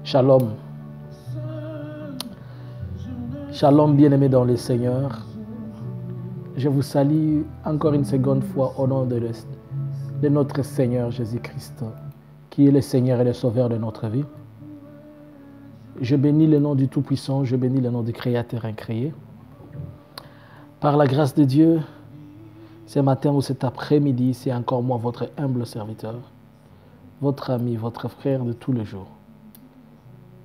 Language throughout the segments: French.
Shalom. Shalom, bien-aimés dans le Seigneur. Je vous salue encore une seconde fois au nom de notre Seigneur Jésus-Christ, qui est le Seigneur et le Sauveur de notre vie. Je bénis le nom du Tout-Puissant, je bénis le nom du Créateur incréé. Par la grâce de Dieu, ce matin ou cet après-midi, c'est encore moi, votre humble serviteur, votre ami, votre frère de tous les jours,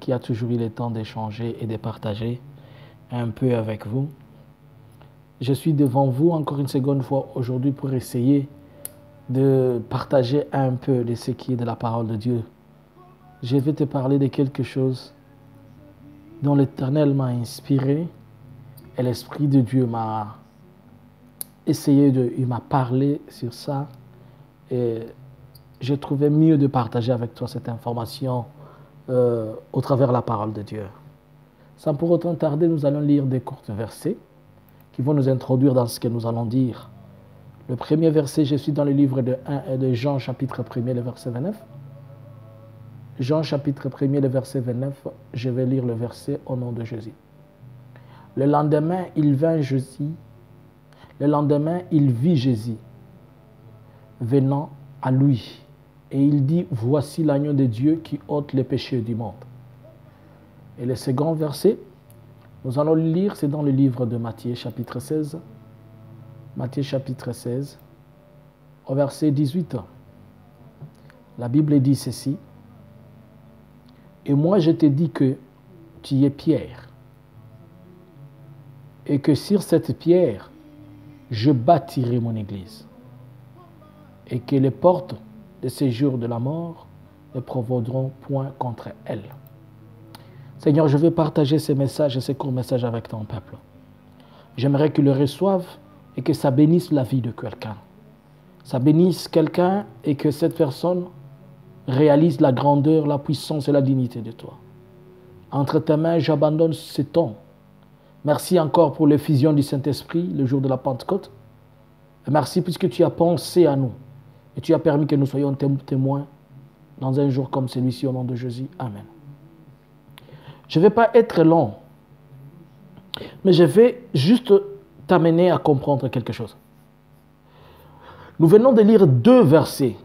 qui a toujours eu le temps d'échanger et de partager un peu avec vous. Je suis devant vous encore une seconde fois aujourd'hui pour essayer de partager un peu de ce qui est de la parole de Dieu. Je vais te parler de quelque chose dont l'Éternel m'a inspiré et l'Esprit de Dieu m'a il m'a parlé sur ça et j'ai trouvé mieux de partager avec toi cette information au travers de la parole de Dieu. Sans pour autant tarder, nous allons lire des courts versets qui vont nous introduire dans ce que nous allons dire. Le premier verset, je suis dans le livre de Jean, chapitre 1er, le verset 29. Jean, chapitre 1er, le verset 29, je vais lire le verset au nom de Jésus. Le lendemain, il vit Jésus venant à lui. Et il dit, voici l'agneau de Dieu qui ôte les péchés du monde. Et le second verset, nous allons le lire, c'est dans le livre de Matthieu, chapitre 16. Matthieu, chapitre 16, au verset 18. La Bible dit ceci. Et moi, je te dis que tu es Pierre, et que sur cette pierre, je bâtirai mon église, et que les portes de séjour de la mort ne prévaudront point contre elle. Seigneur, je veux partager ces messages et ces courts messages avec ton peuple. J'aimerais qu'ils le reçoivent et que ça bénisse la vie de quelqu'un. Ça bénisse quelqu'un et que cette personne réalise la grandeur, la puissance et la dignité de toi. Entre tes mains, j'abandonne ce temps. Merci encore pour l'effusion du Saint-Esprit le jour de la Pentecôte. Et merci puisque tu as pensé à nous et tu as permis que nous soyons témoins dans un jour comme celui-ci au nom de Jésus. Amen. Je ne vais pas être long, mais je vais juste t'amener à comprendre quelque chose. Nous venons de lire deux versets.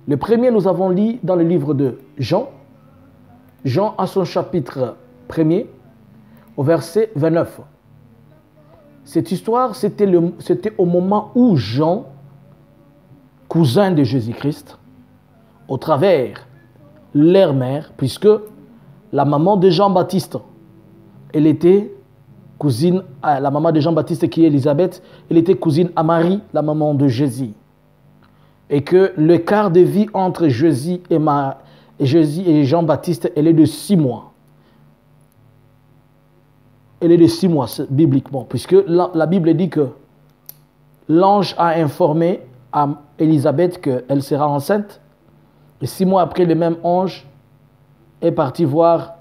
Le premier, nous avons lu dans le livre de Jean. Jean à son chapitre 1er, au verset 29. Cette histoire, c'était au moment où Jean, cousin de Jésus-Christ, au travers leur mère, puisque la maman de Jean-Baptiste, elle était cousine, la maman de Jean-Baptiste qui est Élisabeth, elle était cousine à Marie, la maman de Jésus. Et que l'écart de vie entre Jésus et Jean-Baptiste, elle est de 6 mois. Elle est de 6 mois, bibliquement, puisque la Bible dit que l'ange a informé à Élisabeth qu'elle sera enceinte. Et 6 mois après, le même ange est parti voir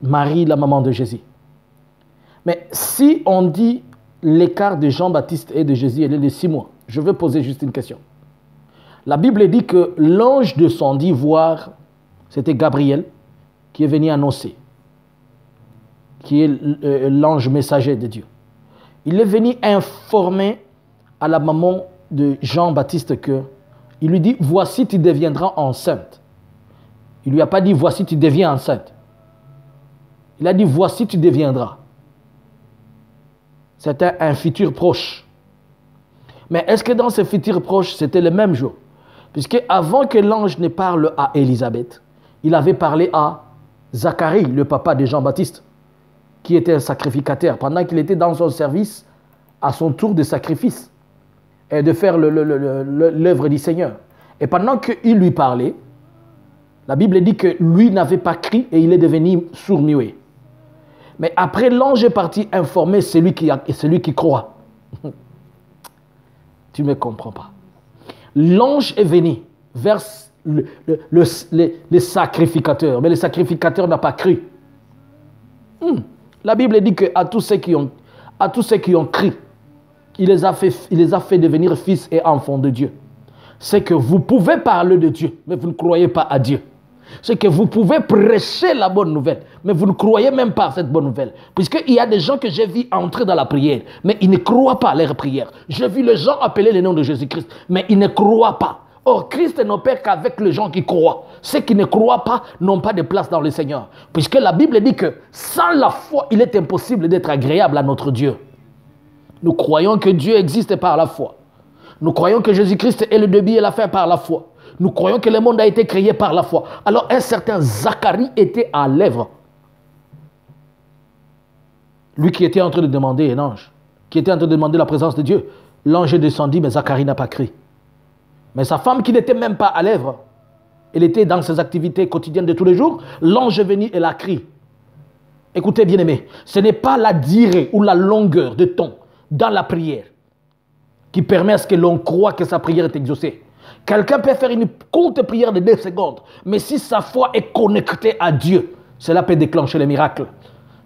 Marie, la maman de Jésus. Mais si on dit l'écart de Jean-Baptiste et de Jésus, elle est de 6 mois, je vais poser juste une question. La Bible dit que l'ange descendit voir, c'était Gabriel, qui est venu annoncer, qui est l'ange messager de Dieu. Il est venu informer à la maman de Jean-Baptiste que, il lui dit, voici tu deviendras enceinte. Il ne lui a pas dit, voici tu deviens enceinte. Il a dit, voici tu deviendras. C'était un futur proche. Mais est-ce que dans ce futur proche, c'était le même jour? Puisque avant que l'ange ne parle à Élisabeth, il avait parlé à Zacharie, le papa de Jean-Baptiste, qui était un sacrificateur, pendant qu'il était dans son service, à son tour de sacrifice, et de faire l'œuvre du Seigneur. Et pendant qu'il lui parlait, la Bible dit que lui n'avait pas crié et il est devenu sourd-muet. Mais après, l'ange est parti informer celui qui croit. Tu ne me comprends pas. L'ange est venu vers le sacrificateur, mais le sacrificateur n'a pas cru. La Bible dit qu'à tous ceux qui ont cru, il les a fait devenir fils et enfants de Dieu. C'est que vous pouvez parler de Dieu, mais vous ne croyez pas à Dieu. C'est que vous pouvez prêcher la bonne nouvelle, mais vous ne croyez même pas à cette bonne nouvelle. Puisqu'il y a des gens que j'ai vu entrer dans la prière, mais ils ne croient pas à leur prière. J'ai vu les gens appeler le nom de Jésus-Christ, mais ils ne croient pas. Or, Christ n'opère qu'avec les gens qui croient. Ceux qui ne croient pas n'ont pas de place dans le Seigneur. Puisque la Bible dit que sans la foi, il est impossible d'être agréable à notre Dieu. Nous croyons que Dieu existe par la foi. Nous croyons que Jésus-Christ est le début et la fin par la foi. Nous croyons que le monde a été créé par la foi. Alors un certain Zacharie était à l'œuvre. Lui qui était en train de demander un ange, qui était en train de demander la présence de Dieu. L'ange descendit, mais Zacharie n'a pas crié. Mais sa femme qui n'était même pas à l'œuvre, elle était dans ses activités quotidiennes de tous les jours, l'ange est venu et l'a crié. Écoutez bien aimé, ce n'est pas la durée ou la longueur de ton dans la prière qui permet à ce que l'on croit que sa prière est exaucée. Quelqu'un peut faire une courte prière de 2 secondes, mais si sa foi est connectée à Dieu, cela peut déclencher les miracles.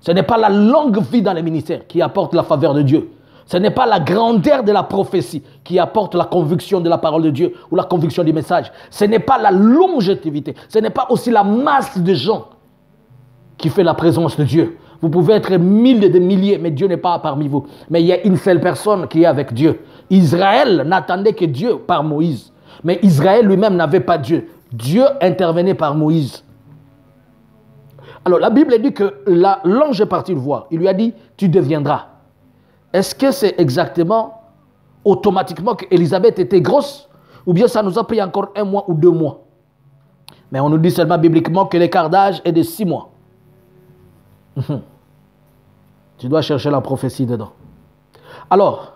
Ce n'est pas la longue vie dans les ministères qui apporte la faveur de Dieu. Ce n'est pas la grandeur de la prophétie qui apporte la conviction de la parole de Dieu ou la conviction du message. Ce n'est pas la longévité. Ce n'est pas aussi la masse de gens qui fait la présence de Dieu. Vous pouvez être mille et des milliers, mais Dieu n'est pas parmi vous. Mais il y a une seule personne qui est avec Dieu. Israël n'attendait que Dieu par Moïse. Mais Israël lui-même n'avait pas Dieu. Dieu intervenait par Moïse. Alors la Bible dit que l'ange est parti le voir. Il lui a dit, tu deviendras. Est-ce que c'est exactement, automatiquement qu'Élisabeth était grosse? Ou bien ça nous a pris encore 1 mois ou 2 mois? Mais on nous dit seulement bibliquement que l'écart d'âge est de 6 mois. Tu dois chercher la prophétie dedans. Alors,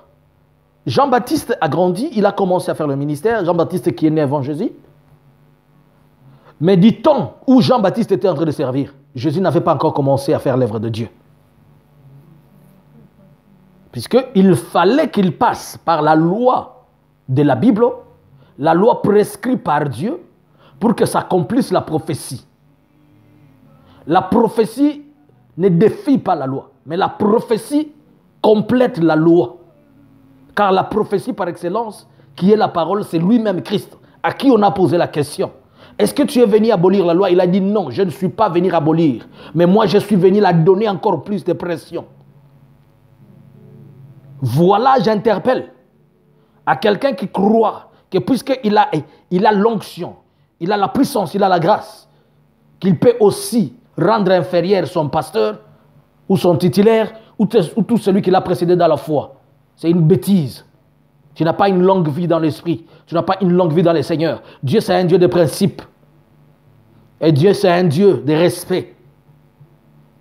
Jean-Baptiste a grandi, il a commencé à faire le ministère. Jean-Baptiste qui est né avant Jésus. Mais du temps où Jean-Baptiste était en train de servir, Jésus n'avait pas encore commencé à faire l'œuvre de Dieu. Puisqu'il fallait qu'il passe par la loi de la Bible, la loi prescrite par Dieu, pour que s'accomplisse la prophétie. La prophétie ne défie pas la loi, mais la prophétie complète la loi. Car la prophétie par excellence, qui est la parole, c'est lui-même Christ, à qui on a posé la question. Est-ce que tu es venu abolir la loi? Il a dit non, je ne suis pas venu abolir, mais moi je suis venu la donner encore plus de pression. Voilà, j'interpelle à quelqu'un qui croit que puisqu'il a l'onction, il a la puissance, il a la grâce, qu'il peut aussi rendre inférieur son pasteur ou son titulaire ou tout celui qui l'a précédé dans la foi. C'est une bêtise. Tu n'as pas une longue vie dans l'esprit. Tu n'as pas une longue vie dans le Seigneur. Dieu, c'est un Dieu de principe. Et Dieu, c'est un Dieu de respect.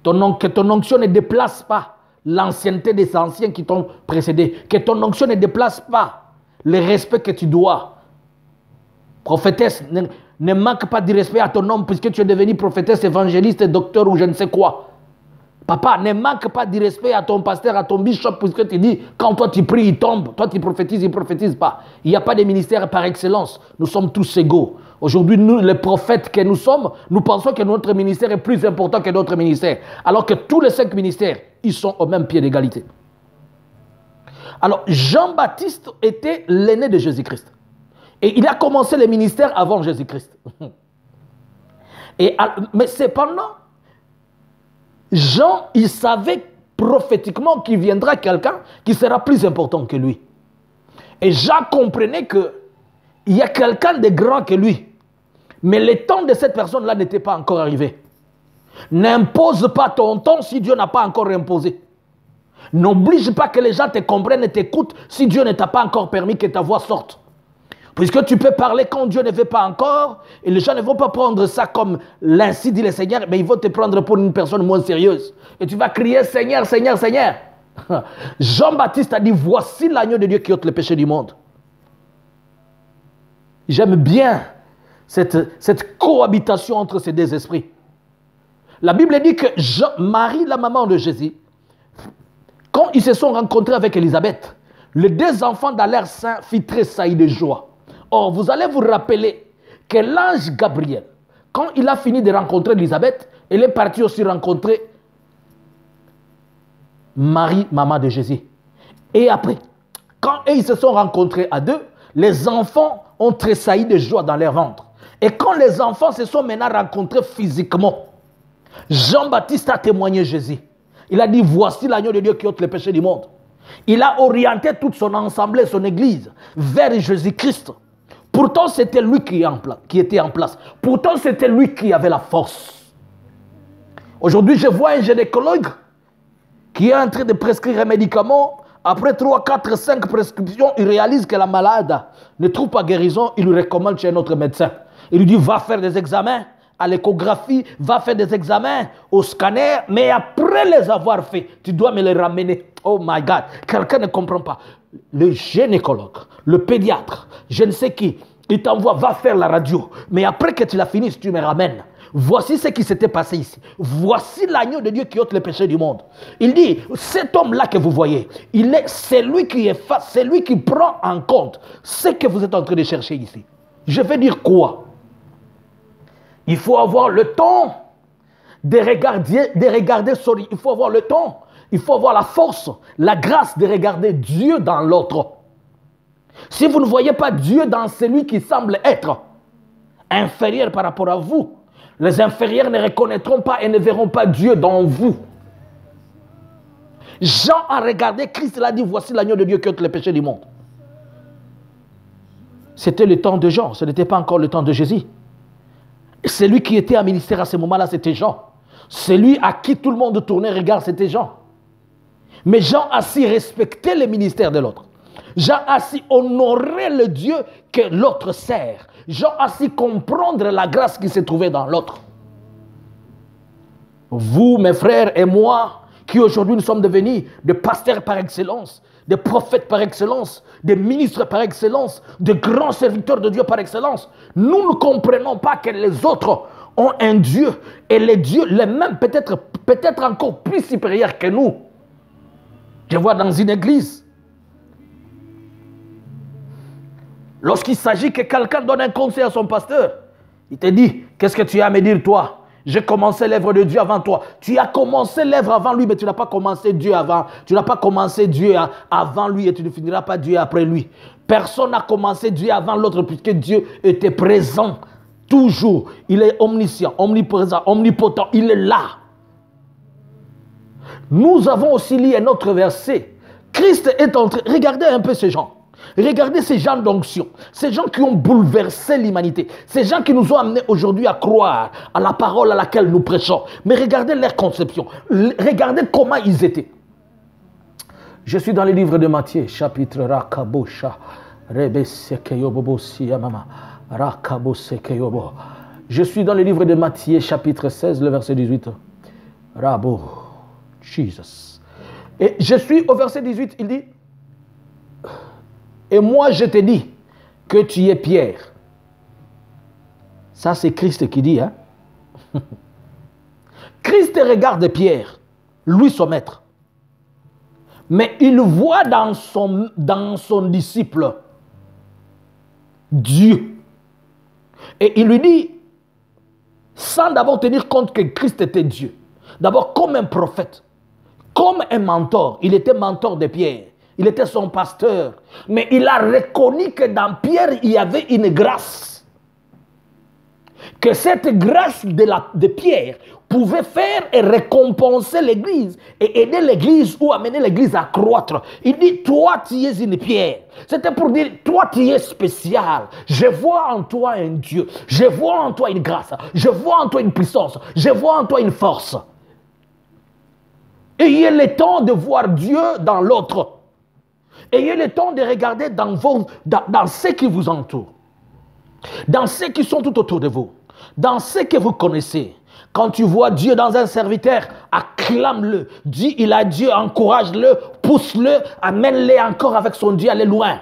Que ton onction ne déplace pas l'ancienneté des anciens qui t'ont précédé. Que ton onction ne déplace pas le respect que tu dois. Prophétesse, ne manque pas de respect à ton homme puisque tu es devenu prophétesse, évangéliste, docteur ou je ne sais quoi. Papa, ne manque pas de respect à ton pasteur, à ton bishop, puisque tu dis, quand toi tu pries, il tombe. Toi tu prophétises, il ne prophétise pas. Il n'y a pas de ministère par excellence. Nous sommes tous égaux. Aujourd'hui, nous, les prophètes que nous sommes, nous pensons que notre ministère est plus important que d'autres ministères. Alors que tous les 5 ministères, ils sont au même pied d'égalité. Alors, Jean-Baptiste était l'aîné de Jésus-Christ. Et il a commencé le ministère avant Jésus-Christ. Mais cependant, Jean, il savait prophétiquement qu'il viendra quelqu'un qui sera plus important que lui. Et Jean comprenait qu'il y a quelqu'un de grand que lui. Mais le temps de cette personne-là n'était pas encore arrivé. N'impose pas ton temps si Dieu n'a pas encore imposé. N'oblige pas que les gens te comprennent et t'écoutent si Dieu ne t'a pas encore permis que ta voix sorte. Puisque tu peux parler quand Dieu ne veut pas encore, et les gens ne vont pas prendre ça comme l'ainsi dit le Seigneur, mais ils vont te prendre pour une personne moins sérieuse. Et tu vas crier Seigneur, Seigneur, Seigneur. Jean-Baptiste a dit, voici l'agneau de Dieu qui ôte le péché du monde. J'aime bien cette cohabitation entre ces 2 esprits. La Bible dit que Marie, la maman de Jésus, quand ils se sont rencontrés avec Élisabeth, les 2 enfants dans l'air saint firent tressaillir de joie. Or, vous allez vous rappeler que l'ange Gabriel, quand il a fini de rencontrer Élisabeth, il est parti aussi rencontrer Marie, maman de Jésus. Et après, quand ils se sont rencontrés à 2, les enfants ont tressailli de joie dans leur ventre. Et quand les enfants se sont maintenant rencontrés physiquement, Jean-Baptiste a témoigné Jésus. Il a dit, voici l'agneau de Dieu qui ôte les péchés du monde. Il a orienté toute son assemblée, son église, vers Jésus-Christ. Pourtant, c'était lui qui était en place. Pourtant, c'était lui qui avait la force. Aujourd'hui, je vois un gynécologue qui est en train de prescrire un médicament. Après 3, 4, 5 prescriptions, il réalise que la malade ne trouve pas guérison. Il lui recommande chez un autre médecin. Il lui dit, va faire des examens à l'échographie, va faire des examens au scanner, mais après les avoir faits, tu dois me les ramener. Oh my God, quelqu'un ne comprend pas. Le gynécologue, le pédiatre, je ne sais qui, il t'envoie, va faire la radio, mais après que tu l'as fini, tu me ramènes. Voici ce qui s'était passé ici. Voici l'agneau de Dieu qui ôte les péchés du monde. Il dit, cet homme-là que vous voyez, c'est lui qui est face, c'est lui qui prend en compte ce que vous êtes en train de chercher ici. Je vais dire quoi? Il faut avoir le temps de regarder, il faut avoir le temps, il faut avoir la force, la grâce de regarder Dieu dans l'autre. Si vous ne voyez pas Dieu dans celui qui semble être inférieur par rapport à vous, les inférieurs ne reconnaîtront pas et ne verront pas Dieu dans vous. Jean a regardé Christ, il a dit, voici l'agneau de Dieu qui ôte les péchés du monde. C'était le temps de Jean, ce n'était pas encore le temps de Jésus. Celui qui était à ministère à ce moment-là, c'était Jean. Celui à qui tout le monde tournait regard, c'était Jean. Mais Jean a si respecté le ministère de l'autre. Jean a si honoré le Dieu que l'autre sert. Jean a si comprendre la grâce qui se trouvait dans l'autre. Vous, mes frères et moi, qui aujourd'hui nous sommes devenus des pasteurs par excellence, des prophètes par excellence, des ministres par excellence, de grands serviteurs de Dieu par excellence, nous ne comprenons pas que les autres ont un Dieu et les dieux, les mêmes peut-être encore plus supérieurs que nous. Je vois dans une église, lorsqu'il s'agit que quelqu'un donne un conseil à son pasteur, il te dit, qu'est-ce que tu as à me dire toi? J'ai commencé l'œuvre de Dieu avant toi. Tu as commencé l'œuvre avant lui, mais tu n'as pas commencé Dieu avant. Tu n'as pas commencé Dieu avant lui et tu ne finiras pas Dieu après lui. Personne n'a commencé Dieu avant l'autre puisque Dieu était présent toujours. Il est omniscient, omniprésent, omnipotent. Il est là. Nous avons aussi lu un autre verset. Christ est en train... Regardez un peu ces gens. Regardez ces gens d'onction, ces gens qui ont bouleversé l'humanité, ces gens qui nous ont amenés aujourd'hui à croire à la parole à laquelle nous prêchons. Mais regardez leur conception, regardez comment ils étaient. Je suis dans le livre de Matthieu, chapitre Rakabosha, Je suis dans le livre de Matthieu, chapitre 16, le verset 18. Rabo, Jesus. Et je suis au verset 18, il dit... Et moi, je te dis que tu es Pierre. Ça, c'est Christ qui dit. Hein? Christ regarde Pierre, lui son maître. Mais il voit dans son disciple Dieu. Et il lui dit, sans d'abord tenir compte que Christ était Dieu, d'abord comme un prophète, comme un mentor, il était mentor de Pierre. Il était son pasteur. Mais il a reconnu que dans Pierre, il y avait une grâce. Que cette grâce de Pierre pouvait faire et récompenser l'église et aider l'église ou amener l'église à croître. Il dit, toi, tu es une pierre. C'était pour dire, toi, tu es spécial. Je vois en toi un Dieu. Je vois en toi une grâce. Je vois en toi une puissance. Je vois en toi une force. Ayez le temps de voir Dieu dans l'autre. Ayez le temps de regarder dans ce qui vous entoure, dans ceux qui sont tout autour de vous, dans ceux que vous connaissez. Quand tu vois Dieu dans un serviteur, acclame-le. Dis, il a Dieu, encourage-le, pousse-le, amène-le encore avec son Dieu, aller loin.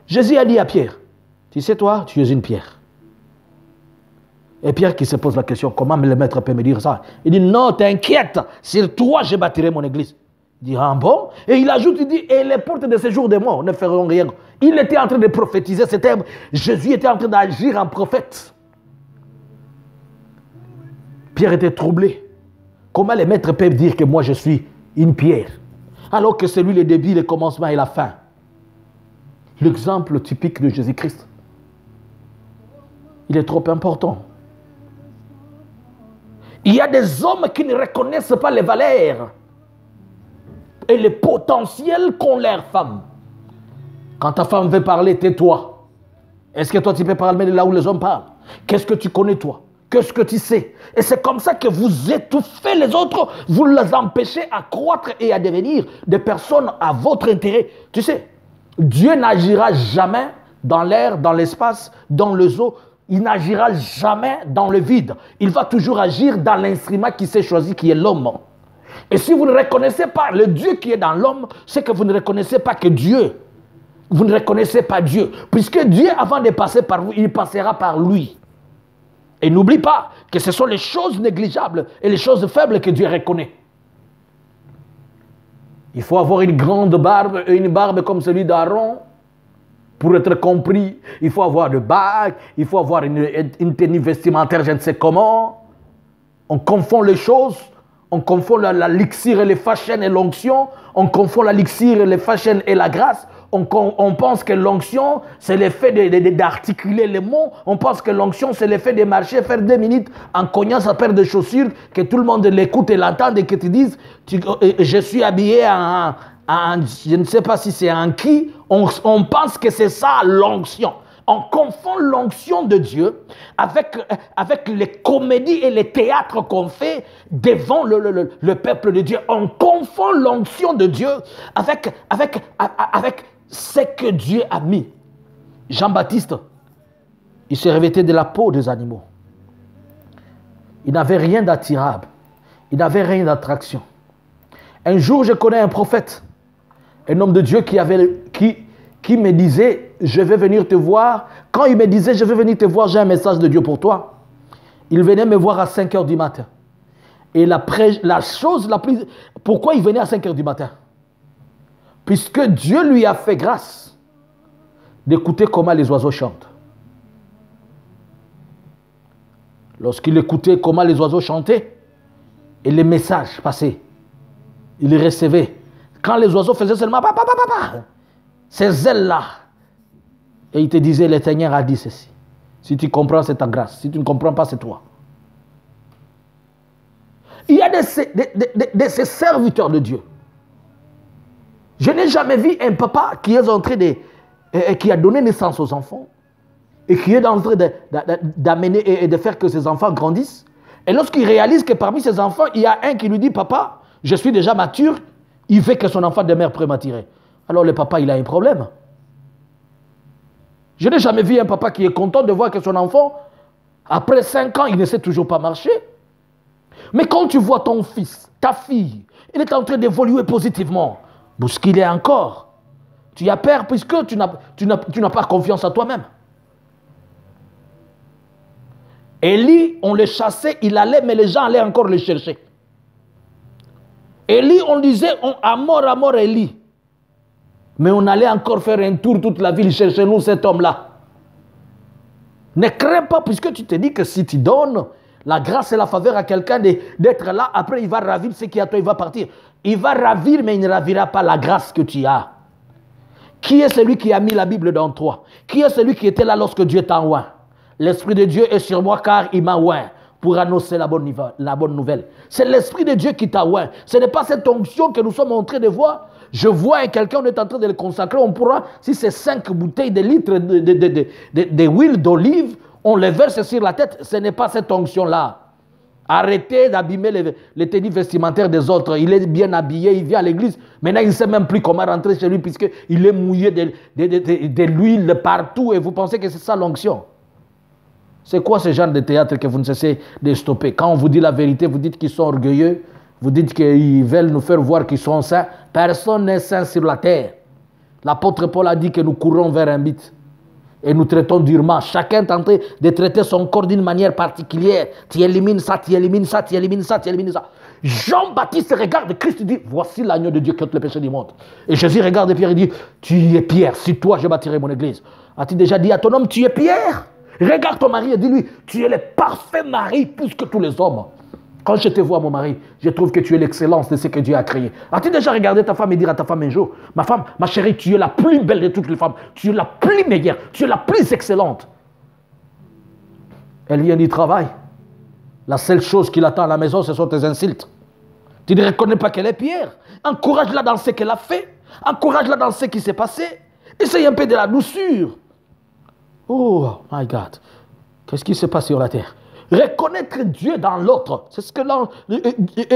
Jésus a dit à Pierre, tu sais toi, tu es une pierre. Et Pierre qui se pose la question, comment le maître peut me dire ça? Il dit, non, t'inquiète, sur toi je bâtirai mon église. Il dit, ah bon? Et il ajoute, il dit, et les portes de ce jour de mort ne feront rien. Il était en train de prophétiser ce terme. Jésus était en train d'agir en prophète. Pierre était troublé. Comment les maîtres peuvent dire que moi je suis une pierre? Alors que c'est lui le début, le commencement et la fin. l'exemple typique de Jésus-Christ. Il est trop important. Il y a des hommes qui ne reconnaissent pas les valeurs et le potentiel qu'ont leurs femmes. Quand ta femme veut parler, tais-toi. Est-ce que toi tu peux parler de là où les hommes parlent? Qu'est-ce que tu connais toi? Qu'est-ce que tu sais? Et c'est comme ça que vous étouffez les autres, vous les empêchez à croître et à devenir des personnes à votre intérêt. Tu sais, Dieu n'agira jamais dans l'air, dans l'espace, dans les eaux. Il n'agira jamais dans le vide. Il va toujours agir dans l'instrument qui s'est choisi, qui est l'homme. Et si vous ne reconnaissez pas le Dieu qui est dans l'homme, c'est que vous ne reconnaissez pas que Dieu. Vous ne reconnaissez pas Dieu. Puisque Dieu, avant de passer par vous, il passera par lui. Et n'oublie pas que ce sont les choses négligeables et les choses faibles que Dieu reconnaît. Il faut avoir une grande barbe et une barbe comme celui d'Aaron pour être compris. Il faut avoir de bague, il faut avoir une tenue vestimentaire, je ne sais comment. On confond les choses, on confond la lixir et les fashion et l'onction, on confond la lixir et les fashion et la grâce. On pense que l'onction, c'est l'effet d'articuler les mots. On pense que l'onction, c'est l'effet de marcher, faire 2 minutes en cognant sa paire de chaussures, que tout le monde l'écoute et l'entende et que tu dises, je suis habillé je ne sais pas si c'est un qui. On pense que c'est ça l'onction. On confond l'onction de Dieu avec les comédies et les théâtres qu'on fait devant le peuple de Dieu. On confond l'onction de Dieu avec ce que Dieu a mis. Jean-Baptiste, il se revêtait de la peau des animaux. Il n'avait rien d'attirable. Il n'avait rien d'attraction. Un jour, je connais un prophète, un homme de Dieu qui me disait, je vais venir te voir. Quand il me disait, je vais venir te voir, j'ai un message de Dieu pour toi. Il venait me voir à 5 h du matin. Et la chose la plus... Pourquoi il venait à 5 h du matin? Puisque Dieu lui a fait grâce d'écouter comment les oiseaux chantent. Lorsqu'il écoutait comment les oiseaux chantaient, et les messages passaient, il les recevait. Quand les oiseaux faisaient seulement ces ailes-là, et il te disait, le Seigneur a dit ceci. Si tu comprends, c'est ta grâce. Si tu ne comprends pas, c'est toi. Il y a de ces serviteurs de Dieu. Je n'ai jamais vu un papa qui est en train qui a donné naissance aux enfants et qui est en train d'amener et de faire que ses enfants grandissent. Et lorsqu'il réalise que parmi ses enfants, il y a un qui lui dit, papa, je suis déjà mature, il veut que son enfant demeure prématuré. Alors le papa, il a un problème. Je n'ai jamais vu un papa qui est content de voir que son enfant, après 5 ans, il ne sait toujours pas marcher. Mais quand tu vois ton fils, ta fille, il est en train d'évoluer positivement, bousculé encore, tu as peur puisque tu n'as pas confiance en toi-même. Élie, on le chassait, il allait, mais les gens allaient encore le chercher. Élie, on disait, à mort Élie. Mais on allait encore faire un tour toute la ville, chercher nous cet homme-là. Ne crains pas, puisque tu te dis que si tu donnes la grâce et la faveur à quelqu'un d'être là, après il va ravir ce qui est à toi, il va partir. Il va ravir, mais il ne ravira pas la grâce que tu as. Qui est celui qui a mis la Bible dans toi? Qui est celui qui était là lorsque Dieu t'a oint? L'Esprit de Dieu est sur moi car il m'a oint pour annoncer la bonne nouvelle. C'est l'Esprit de Dieu qui t'a oint. Ce n'est pas cette onction que nous sommes en train de voir. Je vois quelqu'un, on est en train de le consacrer, on pourra, si c'est 5 bouteilles de litres d'huile d'olive, on les verse sur la tête. Ce n'est pas cette onction-là. Arrêtez d'abîmer les tenues vestimentaires des autres. Il est bien habillé, il vient à l'église. Maintenant, il ne sait même plus comment rentrer chez lui puisqu'il est mouillé de l'huile partout et vous pensez que c'est ça l'onction. C'est quoi ce genre de théâtre que vous ne cessez de stopper? Quand on vous dit la vérité, vous dites qu'ils sont orgueilleux, vous dites qu'ils veulent nous faire voir qu'ils sont saints. Personne n'est saint sur la terre. L'apôtre Paul a dit que nous courons vers un but. Et nous traitons durement. Chacun tentait de traiter son corps d'une manière particulière. Tu élimines ça, tu élimines ça, tu élimines ça, tu élimines ça. Jean-Baptiste regarde Christ et dit, voici l'agneau de Dieu qui ôte le péché du monde. Et Jésus regarde Pierre et dit, tu es Pierre, sur toi je bâtirai mon église. As-tu déjà dit à ton homme, tu es Pierre? Regarde ton mari et dis-lui, tu es le parfait mari plus que tous les hommes. Quand je te vois, mon mari, je trouve que tu es l'excellence de ce que Dieu a créé. As-tu déjà regardé ta femme et dire à ta femme un jour, ma femme, ma chérie, tu es la plus belle de toutes les femmes, tu es la plus meilleure, tu es la plus excellente. Elle vient du travail. La seule chose qui l'attend à la maison, ce sont tes insultes. Tu ne reconnais pas qu'elle est Pierre. Encourage-la dans ce qu'elle a fait. Encourage-la dans ce qui s'est passé. Essaye un peu de la douceur. Oh my God. Qu'est-ce qui se passe sur la terre? Reconnaître Dieu dans l'autre. C'est ce que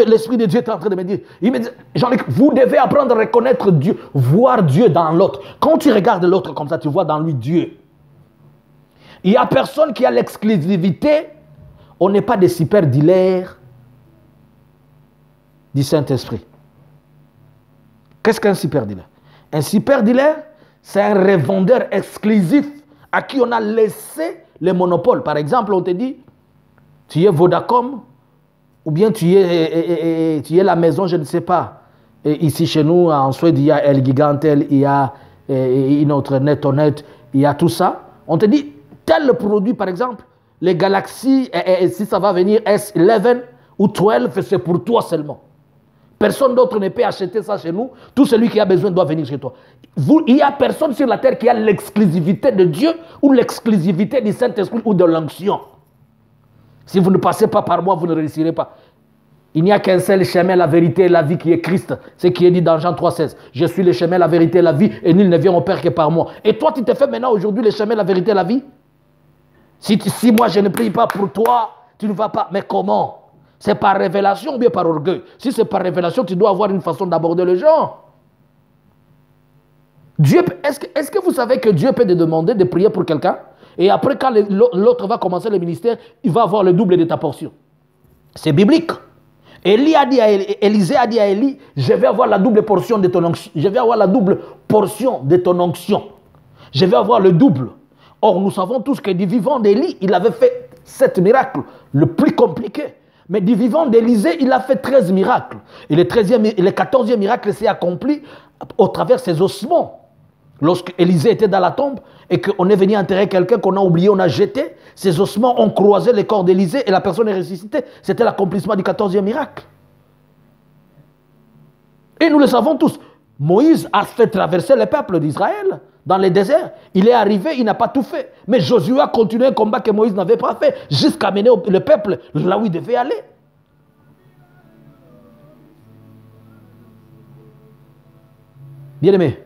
l'Esprit de Dieu est en train de me dire. Il me dit, Jean-Luc, vous devez apprendre à reconnaître Dieu, voir Dieu dans l'autre. Quand tu regardes l'autre comme ça, tu vois dans lui Dieu. Il n'y a personne qui a l'exclusivité. On n'est pas des super dealers du Saint-Esprit. Qu'est-ce qu'un super dealer? Un super dealer, c'est un revendeur exclusif à qui on a laissé le monopole. Par exemple, on te dit, tu es Vodacom, ou bien tu es la maison, je ne sais pas. Et ici chez nous, en Suède, il y a El Gigantel, il y a une autre NetOnNet, il y a tout ça. On te dit, tel produit, par exemple, les Galaxy, et si ça va venir S11 ou 12, c'est pour toi seulement. Personne d'autre ne peut acheter ça chez nous. Tout celui qui a besoin doit venir chez toi. Il n'y a personne sur la terre qui a l'exclusivité de Dieu ou l'exclusivité du Saint-Esprit ou de l'onction. Si vous ne passez pas par moi, vous ne réussirez pas. Il n'y a qu'un seul chemin, la vérité et la vie qui est Christ. C'est ce qui est dit dans Jean 3,16. Je suis le chemin, la vérité et la vie et nul ne vient au Père que par moi. Et toi, tu te fais maintenant aujourd'hui le chemin, la vérité et la vie? Si moi je ne prie pas pour toi, tu ne vas pas. Mais comment? C'est par révélation ou bien par orgueil? Si c'est par révélation, tu dois avoir une façon d'aborder les gens. Est-ce que vous savez que Dieu peut te demander de prier pour quelqu'un? Et après, quand l'autre va commencer le ministère, il va avoir le double de ta portion. C'est biblique. Élisée a dit à Élie, je vais avoir la double portion de ton onction. Je vais avoir la double portion de ton onction. Je vais avoir le double. Or, nous savons tous que du vivant d'Élie, il avait fait 7 miracles, le plus compliqué. Mais du vivant d'Élisée, il a fait 13 miracles. Et le 14e miracle s'est accompli au travers ses ossements. Lorsque Élisée était dans la tombe et qu'on est venu enterrer quelqu'un qu'on a oublié, on a jeté, ses ossements ont croisé le corps d'Élisée et la personne est ressuscitée. C'était l'accomplissement du 14e miracle. Et nous le savons tous. Moïse a fait traverser le peuple d'Israël dans le désert. Il est arrivé, il n'a pas tout fait. Mais Josué a continué un combat que Moïse n'avait pas fait jusqu'à mener le peuple là où il devait aller. Bien-aimés,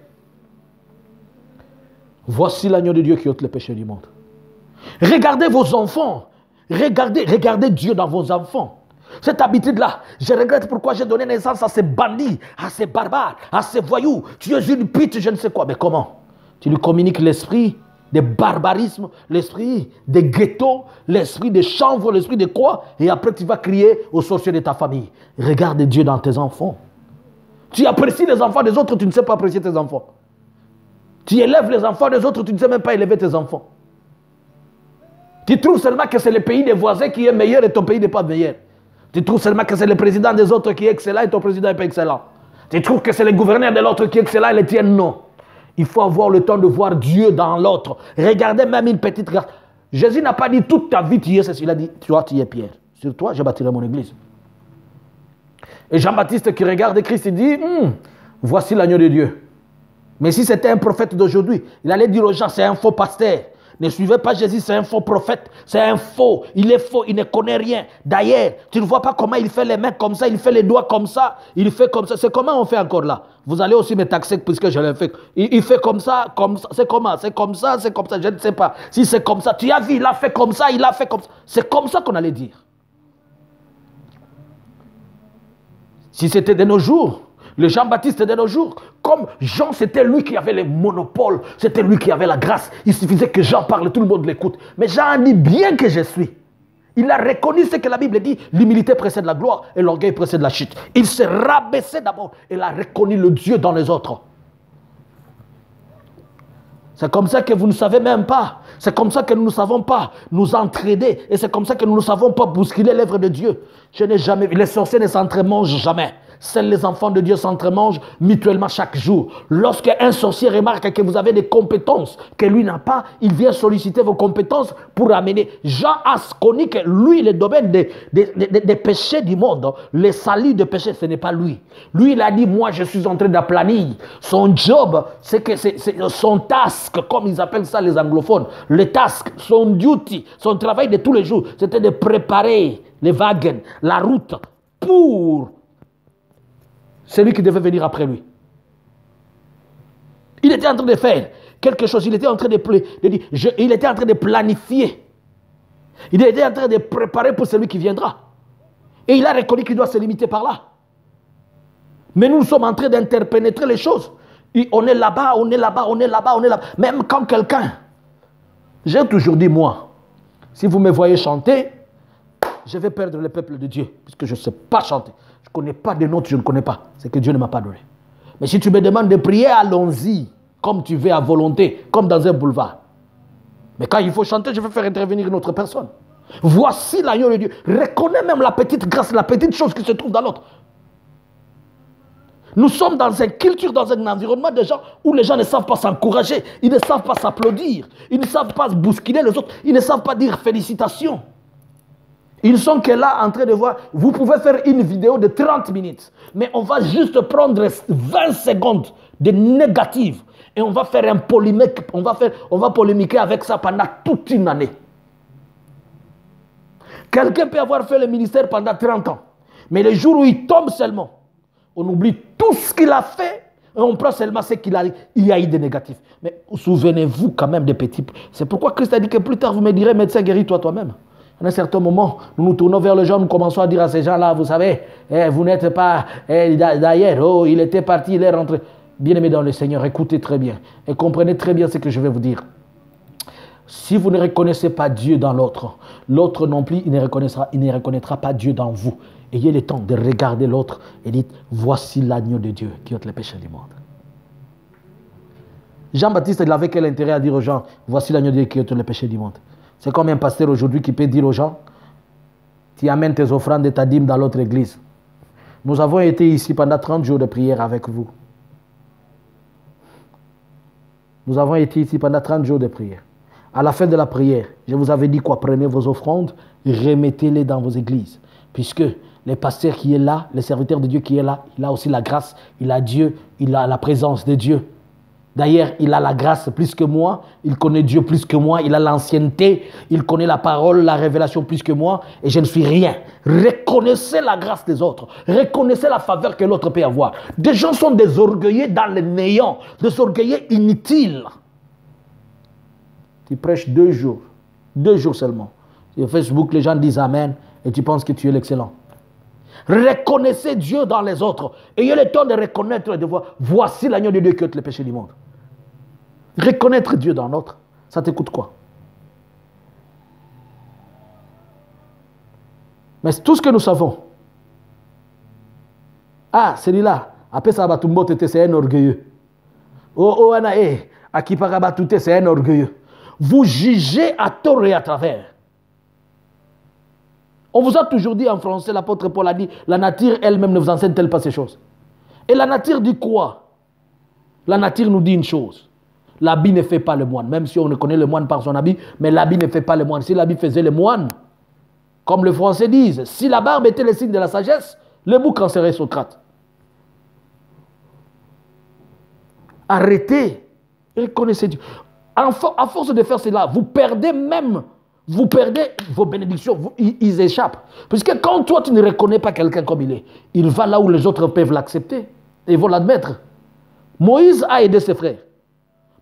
voici l'agneau de Dieu qui ôte les péchés du monde. Regardez vos enfants. Regardez Dieu dans vos enfants. Cette habitude-là, je regrette pourquoi j'ai donné naissance à ces bandits, à ces barbares, à ces voyous. Tu es une pute, je ne sais quoi. Mais comment? Tu lui communiques l'esprit de barbarisme, l'esprit de ghetto, l'esprit de chanvre, l'esprit de quoi? Et après tu vas crier aux sorciers de ta famille. Regarde Dieu dans tes enfants. Tu apprécies les enfants des autres, tu ne sais pas apprécier tes enfants. Tu élèves les enfants des autres, tu ne sais même pas élever tes enfants. Tu trouves seulement que c'est le pays des voisins qui est meilleur et ton pays n'est pas meilleur. Tu trouves seulement que c'est le président des autres qui est excellent et ton président n'est pas excellent. Tu trouves que c'est le gouverneur de l'autre qui est excellent et le tien non. Il faut avoir le temps de voir Dieu dans l'autre. Regardez même une petite race. Jésus n'a pas dit toute ta vie tu es ceci. Il a dit, toi tu es Pierre. Sur toi je bâtirai mon église. Et Jean-Baptiste qui regarde Christ, il dit, voici l'agneau de Dieu. Mais si c'était un prophète d'aujourd'hui, il allait dire aux gens, c'est un faux pasteur. Ne suivez pas Jésus, c'est un faux prophète. C'est un faux. Il est faux, il ne connaît rien. D'ailleurs, tu ne vois pas comment il fait les mains comme ça, il fait les doigts comme ça, il fait comme ça. C'est comment on fait encore là? Vous allez aussi me taxer puisque je l'ai fait. Il fait comme ça, comme ça. C'est comment? C'est comme ça, c'est comme ça. Je ne sais pas. Si c'est comme ça, tu as vu, il a fait comme ça, il a fait comme ça. C'est comme ça qu'on allait dire. Si c'était de nos jours, le Jean-Baptiste de nos jours, comme Jean, c'était lui qui avait le monopole, c'était lui qui avait la grâce. Il suffisait que Jean parle, tout le monde l'écoute. Mais Jean dit bien que je suis. Il a reconnu ce que la Bible dit, l'humilité précède la gloire et l'orgueil précède la chute. Il s'est rabaissé d'abord et il a reconnu le Dieu dans les autres. C'est comme ça que vous ne savez même pas. C'est comme ça que nous ne savons pas nous entraider. Et c'est comme ça que nous ne savons pas bousculer l'œuvre de Dieu. Je n'ai jamais vu. Les sorciers ne s'entremangent jamais. Seuls les enfants de Dieu s'entremangent mutuellement chaque jour. Lorsque un sorcier remarque que vous avez des compétences que lui n'a pas, il vient solliciter vos compétences pour amener. Jean a connu que lui, le domaine des péchés du monde, les saluts de péché, ce n'est pas lui. Lui, il a dit, moi, je suis en train d'aplanir. Son job, c'est que c'est son task, comme ils appellent ça les anglophones, le task, son duty, son travail de tous les jours, c'était de préparer les wagons, la route pour celui qui devait venir après lui. Il était en train de faire quelque chose, il était en train il était en train de planifier. Il était en train de préparer pour celui qui viendra. Et il a reconnu qu'il doit se limiter par là. Mais nous sommes en train d'interpénétrer les choses. Et on est là-bas, on est là-bas, on est là-bas, on est là-bas. Même quand quelqu'un... J'ai toujours dit, moi, si vous me voyez chanter, je vais perdre le peuple de Dieu, puisque je ne sais pas chanter. Je ne connais pas de notes, je ne connais pas. C'est que Dieu ne m'a pas donné. Mais si tu me demandes de prier, allons-y, comme tu veux, à volonté, comme dans un boulevard. Mais quand il faut chanter, je vais faire intervenir une autre personne. Voici l'agneau de Dieu. Reconnais même la petite grâce, la petite chose qui se trouve dans l'autre. Nous sommes dans une culture, dans un environnement de gens où les gens ne savent pas s'encourager, ils ne savent pas s'applaudir, ils ne savent pas bousculer les autres, ils ne savent pas dire félicitations. Ils ne sont que là en train de voir, vous pouvez faire une vidéo de 30 minutes, mais on va juste prendre 20 secondes de négatif et on va faire un polémique, on va polémiquer avec ça pendant toute une année. Quelqu'un peut avoir fait le ministère pendant 30 ans, mais le jour où il tombe seulement, on oublie tout ce qu'il a fait et on prend seulement ce qu'il a eu de négatif. Mais souvenez-vous quand même des petits... C'est pourquoi Christ a dit que plus tard vous me direz, médecin, guéris-toi toi-même. À un certain moment, nous nous tournons vers les gens, nous commençons à dire à ces gens-là, vous savez, vous n'êtes pas d'ailleurs, oh, il était parti, il est rentré. Bien-aimés dans le Seigneur, écoutez très bien et comprenez très bien ce que je vais vous dire. Si vous ne reconnaissez pas Dieu dans l'autre, l'autre non plus, il ne reconnaîtra pas Dieu dans vous. Ayez le temps de regarder l'autre et dites, voici l'agneau de Dieu qui ôte les péchés du monde. Jean-Baptiste, il avait quel intérêt à dire aux gens, voici l'agneau de Dieu qui ôte les péchés du monde? C'est comme un pasteur aujourd'hui qui peut dire aux gens, tu amènes tes offrandes et ta dîme dans l'autre église. Nous avons été ici pendant 30 jours de prière avec vous. Nous avons été ici pendant 30 jours de prière. À la fin de la prière, je vous avais dit quoi? Prenez vos offrandes et remettez-les dans vos églises. Puisque le pasteur qui est là, le serviteur de Dieu qui est là, il a aussi la grâce, il a Dieu, il a la présence de Dieu. D'ailleurs, il a la grâce plus que moi, il connaît Dieu plus que moi, il a l'ancienneté, il connaît la parole, la révélation plus que moi, et je ne suis rien. Reconnaissez la grâce des autres, reconnaissez la faveur que l'autre peut avoir. Des gens sont des orgueilleux dans le néant, des orgueilleux inutiles. Tu prêches 2 jours seulement. Sur Facebook, les gens disent Amen, et tu penses que tu es l'excellent. Reconnaissez Dieu dans les autres. Ayez le temps de reconnaître et de voir, voici l'agneau de Dieu qui ôte les péchés du monde. Reconnaître Dieu dans l'autre, ça te coûte quoi? Mais tout ce que nous savons, celui-là, après ça va c'est un orgueilleux. C'est un orgueilleux. Vous jugez à tort et à travers. On vous a toujours dit en français, l'apôtre Paul a dit, la nature elle-même ne vous enseigne-t-elle pas ces choses? Et la nature dit quoi? La nature nous dit une chose. L'habit ne fait pas le moine. Même si on ne connaît le moine par son habit, mais l'habit ne fait pas le moine. Si l'habit faisait le moine, comme les Français disent, si la barbe était le signe de la sagesse, le bouc en serait Socrate. Arrêtez. Reconnaissez Dieu. À force de faire cela, vous perdez vos bénédictions, ils échappent. Parce que quand toi, tu ne reconnais pas quelqu'un comme il est, il va là où les autres peuvent l'accepter et vont l'admettre. Moïse a aidé ses frères.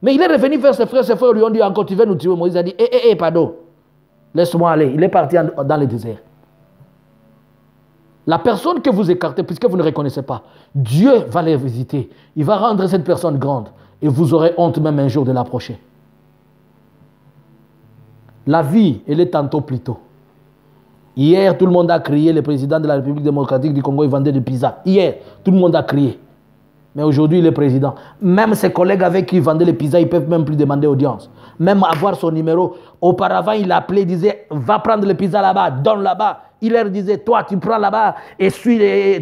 Mais il est revenu vers ses frères lui ont dit encore, tu veux nous tuer? Moïse a dit, pardon, laisse-moi aller. Il est parti dans le désert. La personne que vous écartez, puisque vous ne reconnaissez pas, Dieu va les visiter. Il va rendre cette personne grande et vous aurez honte même un jour de l'approcher. La vie, elle est tantôt plus tôt. Hier, tout le monde a crié, le président de la République démocratique du Congo, il vendait des pizzas. Hier, tout le monde a crié. Mais aujourd'hui, il est président. Même ses collègues avec qui il vendait les pizzas, ils ne peuvent même plus demander audience. Même avoir son numéro. Auparavant, il appelait, il disait, va prendre les pizzas là-bas, donne là-bas. Il leur disait, toi, tu prends là-bas et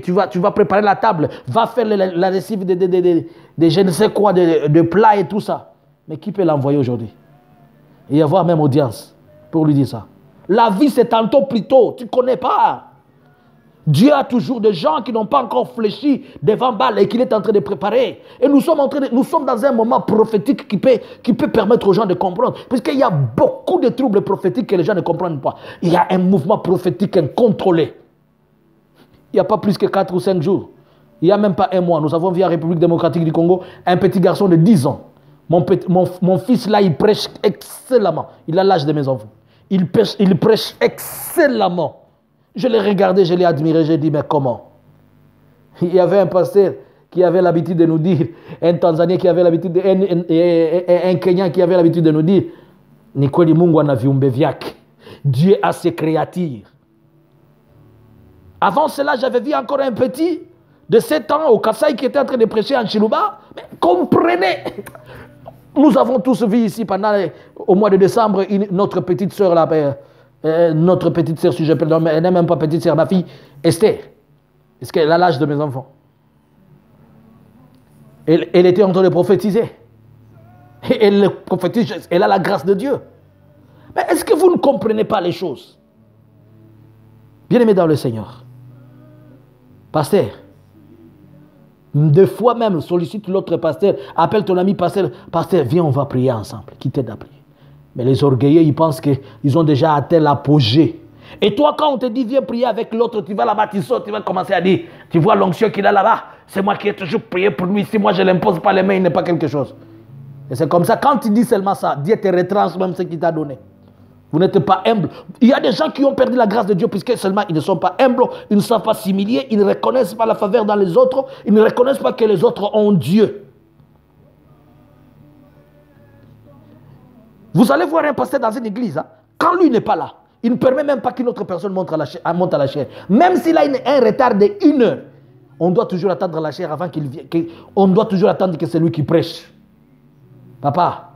tu vas préparer la table, va faire la lessive de je ne sais quoi, de plats et tout ça. Mais qui peut l'envoyer aujourd'hui? Il y avoir même audience pour lui dire ça. La vie, c'est tantôt plus tôt, tu ne connais pas. Dieu a toujours des gens qui n'ont pas encore fléchi devant Baal et qu'il est en train de préparer. Et nous sommes dans un moment prophétique qui peut permettre aux gens de comprendre. Puisqu'il y a beaucoup de troubles prophétiques que les gens ne comprennent pas. Il y a un mouvement prophétique incontrôlé. Il n'y a pas plus que 4 ou 5 jours. Il n'y a même pas un mois. Nous avons vu en République démocratique du Congo un petit garçon de 10 ans. Mon fils là, il prêche excellemment. Il a l'âge de mes enfants. Il prêche excellemment. Je l'ai regardé, je l'ai admiré, j'ai dit, mais comment? Il y avait un pasteur qui avait l'habitude de nous dire, un Tanzanien qui avait l'habitude, un Kenyan qui avait l'habitude de nous dire, Nikweli Mungu ana viumbe vyake. Dieu a ses créatures. Avant cela, j'avais vu encore un petit de 7 ans au Kasaï qui était en train de prêcher en Chiluba. Mais comprenez, nous avons tous vu ici au mois de décembre notre petite sœur là, notre petite sœur, si je peux le nommer, elle n'est même pas petite sœur, ma fille, Esther. Est-ce qu'elle a l'âge de mes enfants? Elle était en train de prophétiser. Et elle prophétise, elle a la grâce de Dieu. Mais est-ce que vous ne comprenez pas les choses? Bien-aimés dans le Seigneur, pasteur, deux fois même sollicite l'autre pasteur, appelle ton ami pasteur, pasteur, viens, on va prier ensemble, qui t'aide à prier. Mais les orgueilleux, ils pensent qu'ils ont déjà atteint l'apogée. Et toi, quand on te dit, viens prier avec l'autre, tu vas là-bas, tu sautes, tu vas commencer à dire, tu vois l'onction qu'il a là-bas, c'est moi qui ai toujours prié pour lui, si moi je ne l'impose pas les mains, il n'est pas quelque chose. Et c'est comme ça, quand tu dis seulement ça, Dieu te retranche même ce qu'il t'a donné. Vous n'êtes pas humble. Il y a des gens qui ont perdu la grâce de Dieu puisque seulement ils ne sont pas humbles, ils ne savent pas s'humilier, ils ne reconnaissent pas la faveur dans les autres, ils ne reconnaissent pas que les autres ont Dieu. Vous allez voir un pasteur dans une église, hein, quand lui n'est pas là, il ne permet même pas qu'une autre personne monte à la chair. Même s'il a un retard de 1 heure, on doit toujours attendre la chair avant qu'il vienne. On doit toujours attendre que c'est lui qui prêche. Papa,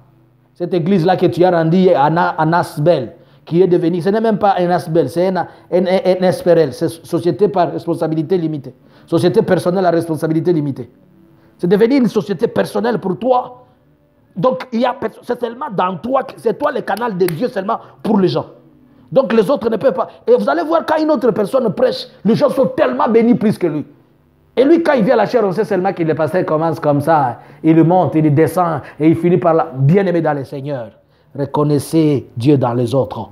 cette église-là que tu as rendue à Nasbel, qui est devenue, ce n'est même pas un Nasbel, c'est un SPRL, c'est Société par responsabilité limitée. Société personnelle à responsabilité limitée. C'est devenu une société personnelle pour toi. Donc, c'est seulement dans toi, c'est toi le canal de Dieu seulement pour les gens. Donc, les autres ne peuvent pas. Et vous allez voir, quand une autre personne prêche, les gens sont tellement bénis plus que lui. Et lui, quand il vient à la chair, on sait seulement qu'il est passé, commence comme ça. Il monte, il descend et il finit par là. Bien-aimé dans le Seigneur, reconnaissez Dieu dans les autres.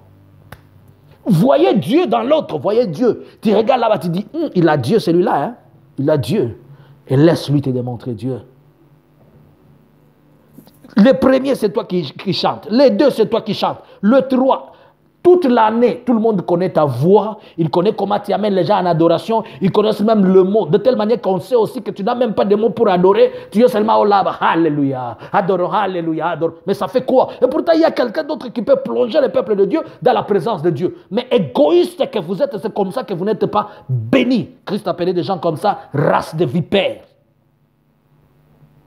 Voyez Dieu dans l'autre, voyez Dieu. Tu regardes là-bas, tu dis, il a Dieu celui-là, hein? Il a Dieu. Et laisse-lui te démontrer Dieu. Le premier, c'est toi qui chantes. Les 2, c'est toi qui chantes. Le 3, toute l'année, tout le monde connaît ta voix. Il connaît comment tu amènes les gens en adoration. Ils connaissent même le mot. De telle manière qu'on sait aussi que tu n'as même pas de mots pour adorer. Tu es seulement au là-bas. Alléluia. Adorons, alléluia, adorons. Mais ça fait quoi? Et pourtant, il y a quelqu'un d'autre qui peut plonger le peuple de Dieu dans la présence de Dieu. Mais égoïste que vous êtes, c'est comme ça que vous n'êtes pas bénis. Christ appelait des gens comme ça, race de vipères.